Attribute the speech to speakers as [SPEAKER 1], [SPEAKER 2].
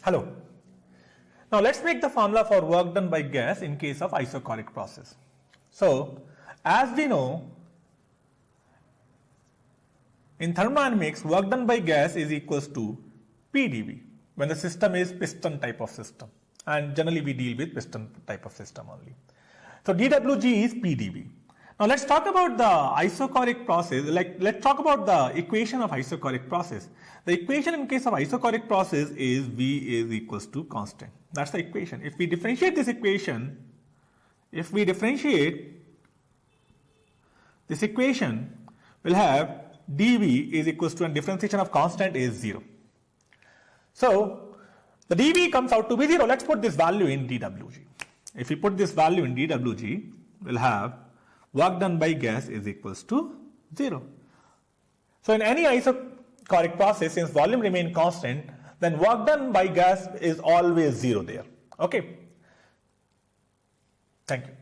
[SPEAKER 1] Hello. Now let's make the formula for work done by gas in case of isochoric process. So as we know, in thermodynamics, work done by gas is equals to PdV when the system is piston type of system, and generally we deal with piston type of system only. So dWg is PdV. Now let's talk about the isochoric process. Let's talk about the equation of isochoric process. The equation in case of isochoric process is V is equals to constant. That's the equation. If we differentiate this equation, we'll have dV is equals to, and differentiation of constant is 0. So the dV comes out to be 0. Let's put this value in dWg. If we put this value in dWg, we'll have work done by gas is equals to 0. So in any isochoric process, since volume remain constant, then work done by gas is always 0 there. Okay. Thank you.